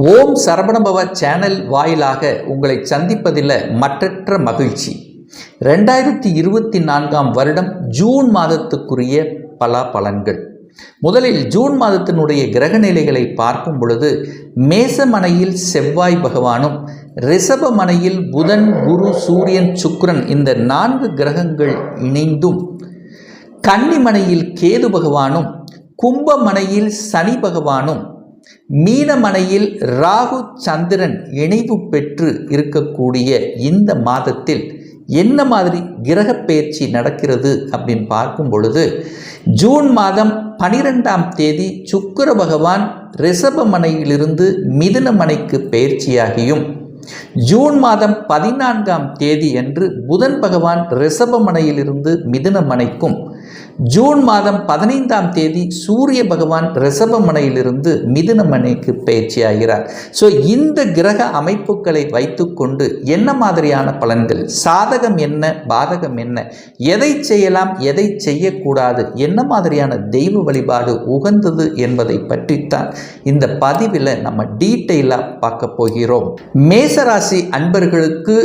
ஓம் Saravanabhava channel வாயிலாக உங்களை சந்திப்பதில் மற்றற்ற மகிழ்ச்சி. 2024 வருடம் ஜூன் மாதத்துக்குரிய பலாபலன்கள். முதலில் ஜூன் மாதத்தினுடைய கிரக நிலைகளை பார்க்கும் பொழுது மேசமனையில் செவ்வாய் பகவானும் ரிஷபமனையில் புதன் குரு சூரியன் சுக்கிரன் இந்த 4 கிரகங்கள் இணைந்தும் கன்னிமனையில் கேது பகவானும் கும்பமனையில் சனி பகவானும் மீனமனையில் ராகு சந்திரன் இணைவு பெற்று இருக்கக்கூடிய இந்த மாதத்தில் என்ன மாதிரி கிரக பெயர்ச்சி நடக்கிறது அப்படின்னு பார்க்கும் பொழுது ஜூன் மாதம் 12ஆம் தேதி சுக்கிர பகவான் ரிஷபமனையிலிருந்து மிதுனமனைக்கு பெயர்ச்சியாகியும் ஜூன் மாதம் 14ஆம் தேதி அன்று புதன் பகவான் ரிஷபமனையிலிருந்து மிதுனமனைக்கும் ஜூன் மாதம் 15ஆம் தேதி சூரிய பகவான் ரிஷபமனையிலிருந்து மிதுனமனைக்கு பயிற்சியாகிறார். ஸோ இந்த கிரக அமைப்புகளை வைத்துக்கொண்டு என்ன மாதிரியான பலன்கள், சாதகம் என்ன பாதகம் என்ன, எதை செய்யலாம் எதை செய்யக்கூடாது, என்ன மாதிரியான தெய்வ வழிபாடு உகந்தது என்பதை பற்றித்தான் இந்த பதிவில் நம்ம டீட்டெயிலாக பார்க்க போகிறோம். மேசராசி அன்பர்களுக்கு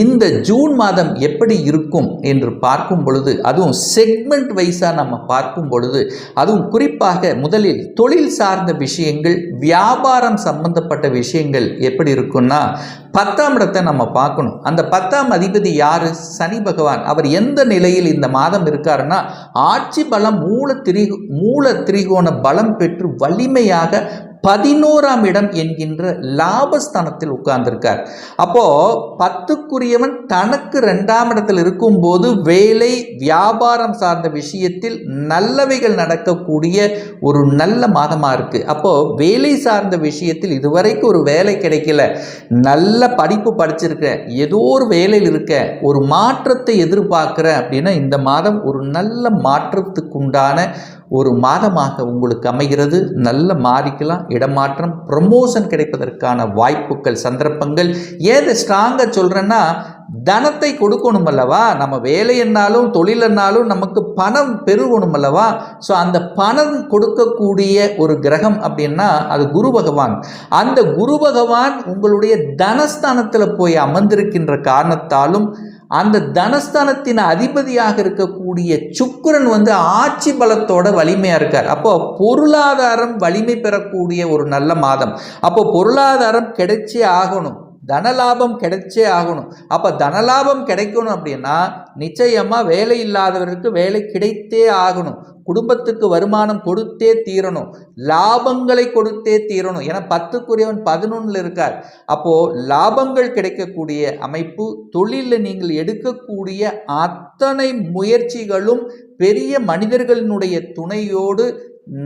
இந்த ஜூன் மாதம் எப்படி இருக்கும் என்று பார்க்கும் பொழுது, அதுவும் செக்மெண்ட் வைஸ் நம்ம பார்க்கும் பொழுது, அதுவும் குறிப்பாக முதலில் தொழில் சார்ந்த விஷயங்கள், வியாபாரம் சம்பந்தப்பட்ட விஷயங்கள் எப்படி இருக்குன்னா 10ஆம் இடத்தை நம்ம பார்க்கணும். அந்த 10ஆம் அதிபதி யாரு? சனி பகவான். அவர் எந்த நிலையில் இந்த மாதம் இருக்காருன்னா ஆட்சி பலம் மூல திரிகோண பலம் பெற்று வலிமையாக 11ஆம் இடம் என்கின்ற லாபஸ்தானத்தில் உட்கார்ந்திருக்கார். அப்போ 10க்குரியவன் தனக்கு 2ஆம் இடத்தில் இருக்கும் போது வேலை வியாபாரம் சார்ந்த விஷயத்தில் நல்லவைகள் நடக்கக்கூடிய ஒரு நல்ல மாதமா இருக்கு. அப்போ வேலை சார்ந்த விஷயத்தில் இதுவரைக்கும் ஒரு வேலை கிடைக்கல, நல்ல படிப்பு படிச்சிருக்க, ஏதோ ஒரு வேலையில் இருக்க, ஒரு மாற்றத்தை எதிர்பார்க்கிற அப்படின்னா இந்த மாதம் ஒரு நல்ல மாற்றத்துக்குண்டான ஒரு மாதமாக உங்களுக்கு அமைகிறது. நல்ல மாறிக்கலாம், இடமாற்றம், ப்ரமோஷன் கிடைப்பதற்கான வாய்ப்புகள், சந்தர்ப்பங்கள். ஏதை ஸ்ட்ராங்காக சொல்கிறேன்னா தனத்தை கொடுக்கணும் அல்லவா, நம்ம வேலை என்னாலும் தொழில் என்னாலும் நமக்கு பணம் பெருகணும் அல்லவா. ஸோ அந்த பணம் கொடுக்கக்கூடிய ஒரு கிரகம் அப்படின்னா அது குரு பகவான். அந்த குரு பகவான் உங்களுடைய தனஸ்தானத்தில் போய் அமர்ந்திருக்கின்ற காரணத்தாலும் அந்த தனஸ்தானத்தின் அதிபதியாக இருக்கக்கூடிய சுக்கிரன் ஆட்சி பலத்தோட வலிமையா இருக்கார். அப்போ பொருளாதாரம் வலிமை பெறக்கூடிய ஒரு நல்ல மாதம். அப்போ பொருளாதாரம் கிடைச்சே ஆகணும், தனலாபம் கிடைச்சே ஆகணும். அப்போ தனலாபம் கிடைக்கணும் அப்படின்னா நிச்சயமா வேலை இல்லாதவருக்கு வேலை கிடைத்தே ஆகணும், குடும்பத்துக்கு வருமானம் கொடுத்தே தீரணும், லாபங்களை கொடுத்தே தீரணும். ஏன்னா 10க்குரியவன் 11ல் இருக்கார். அப்போ லாபங்கள் கிடைக்கக்கூடிய அமைப்பு, தொழிலில் நீங்கள் எடுக்கக்கூடிய அத்தனை முயற்சிகளும் பெரிய மனிதர்களினுடைய துணையோடு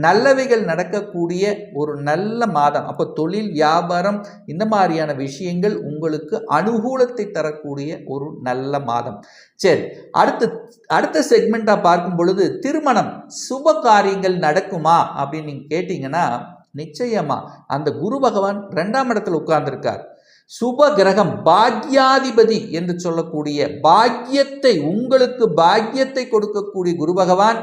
நல்லவைகள் நடக்கக்கூடிய ஒரு நல்ல மாதம். அப்போ தொழில் வியாபாரம் இந்த மாதிரியான விஷயங்கள் உங்களுக்கு அனுகூலத்தை தரக்கூடிய ஒரு நல்ல மாதம். சரி, அடுத்த செக்மெண்ட்டாக பார்க்கும் பொழுது திருமணம் சுப காரியங்கள் நடக்குமா அப்படின்னு நீங்கள் கேட்டிங்கன்னா நிச்சயமா அந்த குரு பகவான் 2ஆம் இடத்துல உட்கார்ந்துருக்கார். சுப கிரகம், பாக்யாதிபதி என்று சொல்லக்கூடிய பாக்கியத்தை, உங்களுக்கு பாக்கியத்தை கொடுக்கக்கூடிய குரு பகவான்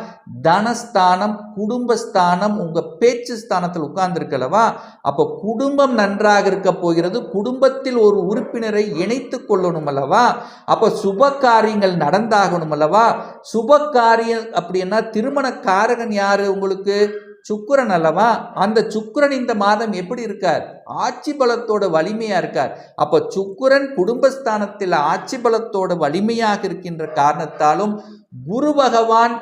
தனஸ்தானம், குடும்பஸ்தானம், உங்க பேச்சு ஸ்தானத்தில் உட்கார்ந்துருக்கலவா. அப்போ குடும்பம் நன்றாக இருக்க போகிறது, குடும்பத்தில் ஒரு உறுப்பினரை இணைத்து கொள்ளணும் அல்லவா. அப்போ சுப காரியங்கள் நடந்தாகணும் அல்லவா. சுப காரியம் அப்படின்னா திருமண காரகன் யாரு? உங்களுக்கு சுக்கிரன் அல்லவா. அந்த சுக்கிரன் இந்த மாதம் எப்படி இருக்கார்? ஆட்சி பலத்தோட வலிமையா இருக்கார். அப்ப சுக்கிரன் குடும்பஸ்தானத்தில் ஆட்சி பலத்தோட வலிமையாக இருக்கின்ற காரணத்தாலும் குரு பகவான்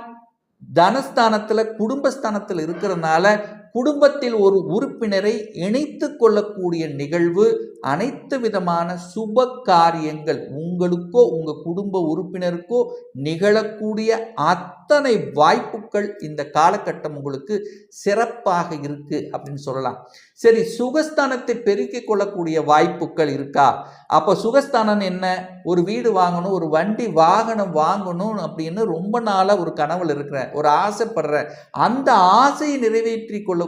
தனஸ்தானத்துல குடும்பஸ்தானத்தில் இருக்கிறதுனால குடும்பத்தில் ஒரு உறுப்பினரை இணைத்து கொள்ளக்கூடிய நிகழ்வு, அனைத்து விதமான சுப காரியங்கள் உங்களுக்கோ உங்க குடும்ப உறுப்பினருக்கோ நிகழக்கூடிய அத்தனை வாய்ப்புகள் இந்த காலகட்டம் உங்களுக்கு சிறப்பாக இருக்கு அப்படின்னு சொல்லலாம். சரி, சுகஸ்தானத்தை பெருக்கிக் கொள்ளக்கூடிய வாய்ப்புகள் இருக்கா? அப்போ சுகஸ்தானம் என்ன? ஒரு வீடு வாங்கணும், ஒரு வண்டி வாகனம் வாங்கணும் அப்படின்னு ரொம்ப நாளாக ஒரு கனவுல இருக்கிறேன், ஒரு ஆசைப்படுறேன். அந்த ஆசையை நிறைவேற்றி கொள்ளக்கூடிய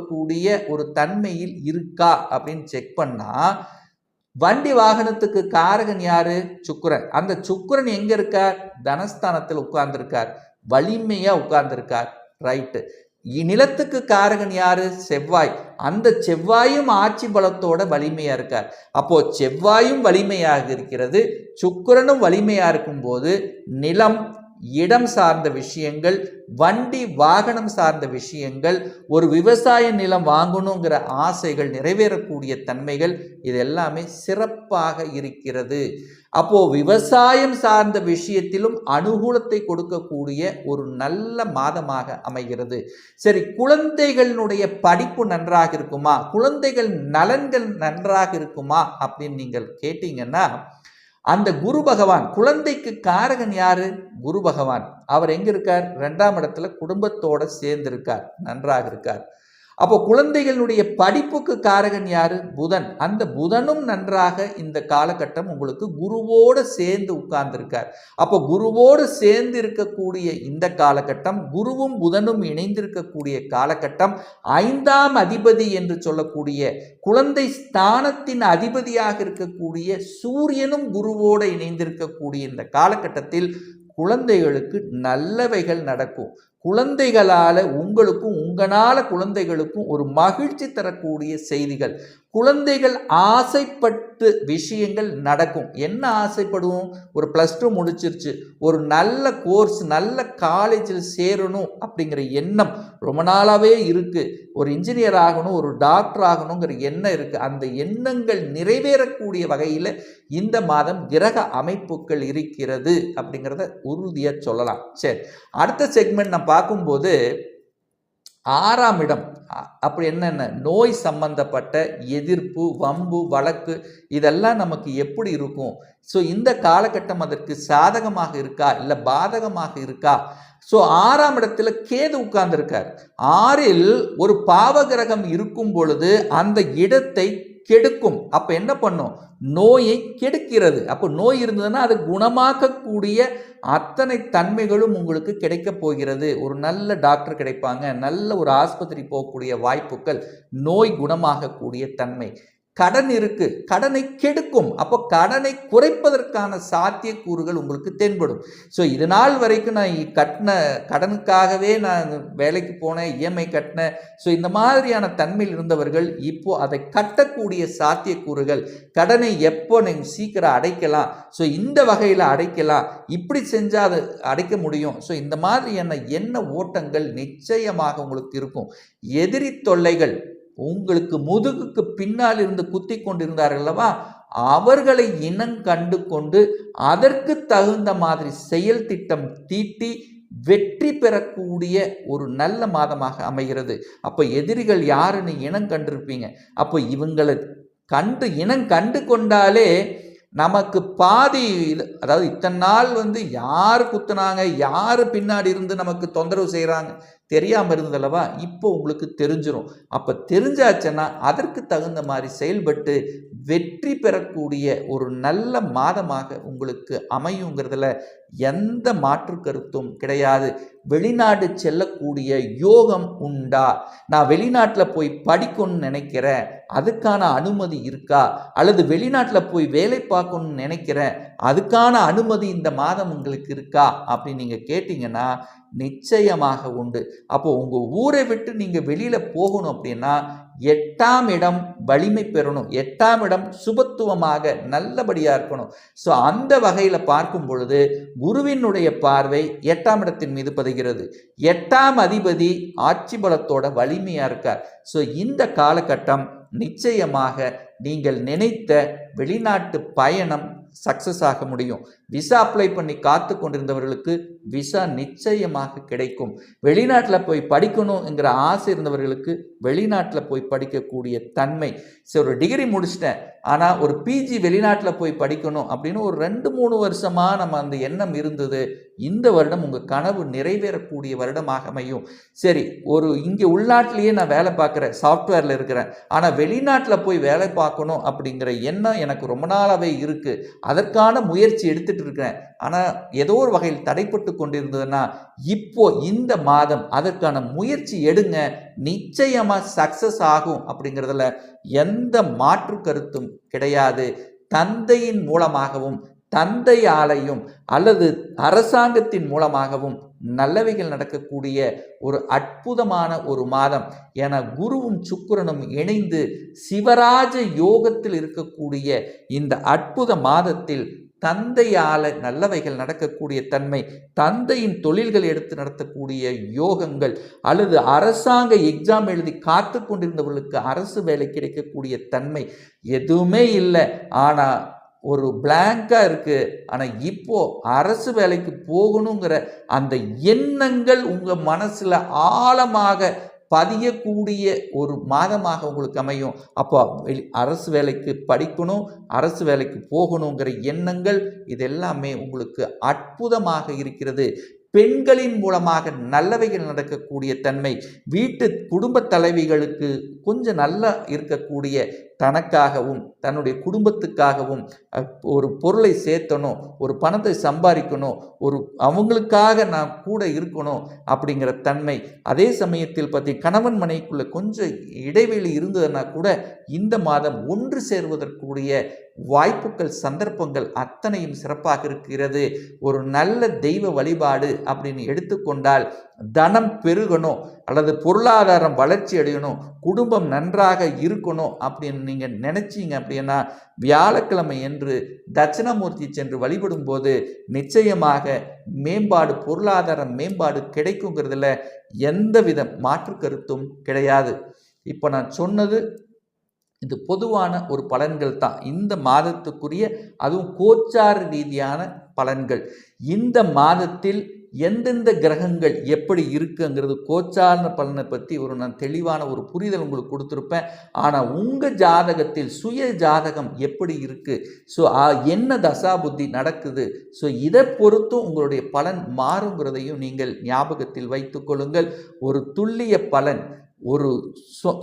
ஒரு தன்மையில் இருக்கா அப்படின்னு செக் பண்ணா வண்டி வாகனத்துக்கு காரகன் யாரு? சுக்கிரன். அந்த சுக்கிரன் எங்க இருக்கார்? தனஸ்தானத்தில் உட்கார்ந்திருக்கார், வலிமையா உட்கார்ந்திருக்கார். ரைட்டு. நிலத்துக்கு காரகன் யாரு? செவ்வாய். அந்த செவ்வாயும் ஆட்சி பலத்தோட வலிமையா இருக்கார். அப்போ செவ்வாயும் வலிமையாக இருக்கிறது, சுக்கிரனும் வலிமையா இருக்கும்போது நிலம், இடம் சார்ந்த விஷயங்கள், வண்டி வாகனம் சார்ந்த விஷயங்கள், ஒரு விவசாய நிலம் வாங்கணுங்கிற ஆசைகள் நிறைவேறக்கூடிய தன்மைகள், இது எல்லாமே சிறப்பாக இருக்கிறது. அப்போ விவசாயம் சார்ந்த விஷயத்திலும் அனுகூலத்தை கொடுக்கக்கூடிய ஒரு நல்ல மாதமாக அமைகிறது. சரி, குழந்தைகளுடைய படிப்பு நன்றாக இருக்குமா, குழந்தைகள் நலன்கள் நன்றாக இருக்குமா அப்படின்னு நீங்கள் கேட்டீங்கன்னா, அந்த குரு பகவான், குழந்தைக்கு காரகன் யாரு? குரு பகவான். அவர் எங்க இருக்கார்? 2ஆம் இடத்துல குடும்பத்தோட சேர்ந்து இருக்கார், நன்றாக இருக்கார். அப்போ குழந்தைகளுடைய படிப்புக்கு காரகன் யாரு? புதன். அந்த புதனும் நன்றாக இந்த காலகட்டம் உங்களுக்கு குருவோடு சேர்ந்து உட்கார்ந்திருக்கார். அப்போ குருவோடு சேர்ந்து இருக்கக்கூடிய இந்த காலகட்டம், குருவும் புதனும் இணைந்திருக்கக்கூடிய காலகட்டம், 5ஆம் அதிபதி என்று சொல்லக்கூடிய குழந்தை ஸ்தானத்தின் அதிபதியாக இருக்கக்கூடிய சூரியனும் குருவோடு இணைந்திருக்கக்கூடிய இந்த காலகட்டத்தில் குழந்தைகளுக்கு நல்லவைகள் நடக்கும். குழந்தைகளால உங்களுக்கும் உங்களால குழந்தைகளுக்கும் ஒரு மகிழ்ச்சி தரக்கூடிய செய்திகள், குழந்தைகள் ஆசைப்பட்டு விஷயங்கள் நடக்கும். என்ன ஆசைப்படுவோம்? ஒரு +2 முடிச்சிருச்சு, ஒரு நல்ல கோர்ஸ், நல்ல காலேஜில் சேரணும் அப்படிங்கிற எண்ணம் ரொம்ப நாளாவே இருக்கு. ஒரு இன்ஜினியர் ஆகணும், ஒரு டாக்டர் ஆகணுங்கிற எண்ணம் இருக்கு. அந்த எண்ணங்கள் நிறைவேறக்கூடிய வகையில் இந்த மாதம் கிரக அமைப்புகள் இருக்கிறது அப்படிங்கிறத உறுதியா சொல்லலாம். சரி, அடுத்த செக்மெண்ட் நான் பார்க்கும்போது 6ஆம் இடம். அப்படி என்னென்ன நோய் சம்பந்தப்பட்ட எதிர்ப்பு, வம்பு, வழக்கு இதெல்லாம் நமக்கு எப்படி இருக்கும்? ஸோ இந்த காலகட்டம் அதற்கு சாதகமாக இருக்கா இல்லை பாதகமாக இருக்கா? ஸோ 6ஆம் இடத்துல கேது உட்கார்ந்துருக்கார். 6இல் ஒரு பாவகிரகம் இருக்கும் பொழுது அந்த இடத்தை கெடுக்கும். அப்ப என்ன பண்ணும்? நோயை கெடுக்கிறது. அப்போ நோய் இருந்ததுன்னா அதை குணமாக்கக்கூடிய அத்தனை தன்மைகளும் உங்களுக்கு கிடைக்க போகிறது. ஒரு நல்ல டாக்டர் கிடைப்பாங்க, நல்ல ஒரு ஆஸ்பத்திரி போகக்கூடிய வாய்ப்புகள், நோய் குணமாகக்கூடிய தன்மை. கடன் இருக்கு, கடனை கெடுக்கும். அப்போ கடனை குறைப்பதற்கான சாத்தியக்கூறுகள் உங்களுக்கு தென்படும். ஸோ இது நாள் வரைக்கும் நான் கட்டின கடனுக்காகவே நான் வேலைக்கு போனேன், இஎம்ஐ கட்டினேன், ஸோ இந்த மாதிரியான தன்மையில் இருந்தவர்கள் இப்போ அதை கட்டக்கூடிய சாத்தியக்கூறுகள், கடனை எப்போ நீங்கள் சீக்கிரம் அடைக்கலாம், ஸோ இந்த வகையில் அடைக்கலாம், இப்படி செஞ்சால் அதை அடைக்க முடியும். ஸோ இந்த மாதிரியான எண்ண ஓட்டங்கள் நிச்சயமாக உங்களுக்கு இருக்கும். எதிரி தொல்லைகள், உங்களுக்கு முதுகுக்கு பின்னால் இருந்து குத்தி கொண்டிருந்தார்கள் அல்லவா, அவர்களை இனம் கண்டு கொண்டு அதற்கு தகுந்த மாதிரி செயல் திட்டம் தீட்டி வெற்றி பெறக்கூடிய ஒரு நல்ல மாதமாக அமைகிறது. அப்போ எதிரிகள் யாருன்னு இனம் கண்டிருப்பீங்க. அப்போ இவங்களை இனம் கண்டு கொண்டாலே நமக்கு பாதி, அதாவது இத்தனை நாள் யார் குத்துனாங்க, யார் பின்னாடி இருந்து நமக்கு தொந்தரவு செய்கிறாங்க தெரியாமல் இருந்ததல்லவா, இப்போ உங்களுக்கு தெரிஞ்சிடும். அப்போ தெரிஞ்சாச்சுன்னா அதற்கு தகுந்த மாதிரி செயல்பட்டு வெற்றி பெறக்கூடிய ஒரு நல்ல மாதமாக உங்களுக்கு அமையுங்கிறதுல எந்த மாற்று கருத்தும் கிடையாது. வெளிநாடு செல்லக்கூடிய யோகம் உண்டா? நான் வெளிநாட்டில் போய் படிக்கணும்னு நினைக்கிறேன், அதுக்கான அனுமதி இருக்கா? அல்லது வெளிநாட்டில் போய் வேலை பார்க்கணும்னு நினைக்கிறேன், அதுக்கான அனுமதி இந்த மாதம் உங்களுக்கு இருக்கா அப்படின்னு நீங்கள் கேட்டிங்கன்னா நிச்சயமாக உண்டு. அப்போ உங்கள் ஊரை விட்டு நீங்கள் வெளியில் போகணும் அப்படின்னா 8ஆம் இடம் வலிமை பெறணும், 8ஆம் இடம் சுபத்துவமாக நல்லபடியாக இருக்கணும். ஸோ அந்த வகையில் பார்க்கும் பொழுது குருவினுடைய பார்வை 8ஆம் இடத்தின் மீது பதிகிறது. 8ஆம் அதிபதி ஆட்சி பலத்தோட வலிமையாக இருக்கார். ஸோ இந்த காலகட்டம் நிச்சயமாக நீங்கள் நினைத்த வெளிநாட்டு பயணம் சக்சஸ் ஆக முடியும். விசா அப்ளை பண்ணி காத்து கொண்டிருந்தவர்களுக்கு விசா நிச்சயமாக கிடைக்கும். வெளிநாட்டில் போய் படிக்கணுங்கிற ஆசை இருந்தவர்களுக்கு வெளிநாட்டில் போய் படிக்கக்கூடிய தன்மை. சரி, ஒரு டிகிரி முடிச்சிட்டேன், ஆனால் ஒரு பிஜி வெளிநாட்டில் போய் படிக்கணும் அப்படின்னு ஒரு 2-3 வருஷமாக நம்ம அந்த எண்ணம் இருந்தது. இந்த வருடம் உங்கள் கனவு நிறைவேறக்கூடிய வருடமாக அமையும். சரி, இங்கே உள்நாட்டிலேயே நான் வேலை பார்க்குறேன், சாஃப்ட்வேரில் இருக்கிறேன், ஆனால் வெளிநாட்டில் போய் வேலை பார்க்கணும் அப்படிங்கிற எண்ணம் எனக்கு ரொம்ப நாளாகவே இருக்குது, அதற்கான முயற்சி எடுத்துகிட்டு இருக்கிறேன், ஆனால் ஏதோ ஒரு வகையில் தடைப்பட்டு கொண்டிருந்ததுன்னா இப்போ இந்த மாதம் அதற்கான முயற்சி எடுங்க, நிச்சயமாக சக்சஸ் ஆகும் அப்படிங்கிறதுல எந்த மாற்று கருத்தும் கிடையாது. தந்தையின் மூலமாகவும், தந்தையாலையும் அல்லது அரசாங்கத்தின் மூலமாகவும் நல்லவைகள் நடக்கக்கூடிய ஒரு அற்புதமான ஒரு மாதம். என குருவும் சுக்கிரனும் இணைந்து சிவராஜ யோகத்தில் இருக்கக்கூடிய இந்த அற்புத மாதத்தில் தந்தையால நல்லவைகள் நடக்கக்கூடிய தன்மை, தந்தையின் தொழில்கள் எடுத்து நடத்தக்கூடிய யோகங்கள், அல்லது அரசாங்க எக்ஸாம் எழுதி காத்து கொண்டிருந்தவர்களுக்கு அரசு வேலை கிடைக்கக்கூடிய தன்மை எதுவுமே இல்லை. ஆனால் ஒரு பிளாங்காக இருக்குது. ஆனால் இப்போ அரசு வேலைக்கு போகணுங்கிற அந்த எண்ணங்கள் உங்கள் மனசில் ஆழமாக பதியக்கூடிய ஒரு மாதமாக உங்களுக்கு அமையும். அப்போ அரசு வேலைக்கு படிக்கணும், அரசு வேலைக்கு போகணுங்கிற எண்ணங்கள் இதெல்லாமே உங்களுக்கு அற்புதமாக இருக்கிறது. பெண்களின் மூலமாக நல்லவைகள் நடக்கக்கூடிய தன்மை, வீட்டு குடும்ப தலைவிகளுக்கு கொஞ்சம் நல்லா இருக்கக்கூடிய, தனக்காகவும் தன்னுடைய குடும்பத்துக்காகவும் ஒரு பொருளை சேர்த்தணும், ஒரு பணத்தை சம்பாதிக்கணும், ஒரு அவங்களுக்காக நான் கூட இருக்கணும் அப்படிங்கிற தன்மை. அதே சமயத்தில் பற்றி கணவன் மனைவிக்குள்ள கொஞ்சம் இடைவெளி இருந்ததுன்னா கூட இந்த மாதம் ஒன்று சேர்வதற்குரிய வாய்ப்புகள், சந்தர்ப்பங்கள் அத்தனையும் சிறப்பாக இருக்கிறது. ஒரு நல்ல தெய்வ வழிபாடு அப்படின்னு எடுத்துக்கொண்டால் தனம் பெருகணும், அல்லது பொருளாதாரம் வளர்ச்சி அடையணும், குடும்பம் நன்றாக இருக்கணும் அப்படின்னு நீங்கள் நினைச்சீங்க அப்படின்னா வியாழக்கிழமை என்று தட்சிணாமூர்த்தி சென்று வழிபடும் போது நிச்சயமாக மேம்பாடு, பொருளாதார மேம்பாடு கிடைக்குங்கிறதுல எந்தவித மாற்று கருத்தும் கிடையாது. இப்போ நான் சொன்னது இது பொதுவான ஒரு பலன்கள் தான், இந்த மாதத்துக்குரிய, அதுவும் கோச்சார ரீதியான பலன்கள். இந்த மாதத்தில் எந்தெந்த கிரகங்கள் எப்படி இருக்குங்கிறது கோச்சார பலனை பற்றி நான் தெளிவான ஒரு புரிதல் உங்களுக்கு கொடுத்துருப்பேன். ஆனால் உங்கள் ஜாதகத்தில் சுய ஜாதகம் எப்படி இருக்குது, ஸோ என்ன தசா புத்தி நடக்குது, ஸோ இதை பொறுத்தும் உங்களுடைய பலன் மாறுங்கிறதையும் நீங்கள் ஞாபகத்தில் வைத்து கொள்ளுங்கள். ஒரு துல்லிய பலன், ஒரு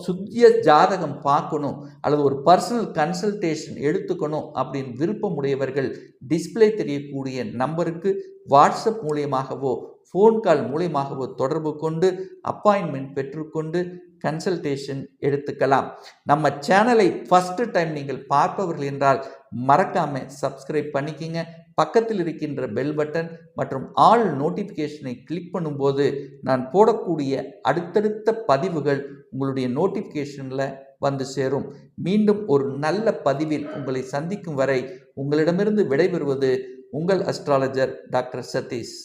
சுத்திய ஜாதகம் பார்க்கணும், அல்லது ஒரு பர்சனல் கன்சல்டேஷன் எடுத்துக்கணும் அப்படின்னு விருப்பமுடையவர்கள் டிஸ்பிளே தெரியக்கூடிய நம்பருக்கு வாட்ஸ்அப் மூலியமாகவோ ஃபோன் கால் மூலியமாகவோ தொடர்பு கொண்டு அப்பாயின்மெண்ட் பெற்றுக்கொண்டு கன்சல்டேஷன் எடுத்துக்கலாம். நம்ம சேனலை ஃபஸ்ட்டு டைம் நீங்கள் பார்ப்பவர்கள் என்றால் மறக்காமல் சப்ஸ்கிரைப் பண்ணிக்கிங்க. பக்கத்தில் இருக்கின்ற பெல் பட்டன் மற்றும் ஆல் நோட்டிஃபிகேஷனை கிளிக் பண்ணும்போது நான் போடக்கூடிய அடுத்தடுத்த பதிவுகள் உங்களுடைய நோட்டிஃபிகேஷனில் வந்து சேரும். மீண்டும் ஒரு நல்ல பதிவில் உங்களை சந்திக்கும் வரை உங்களிடமிருந்து விடைபெறுவது உங்கள் அஸ்ட்ராலஜர் டாக்டர் சதீஷ்.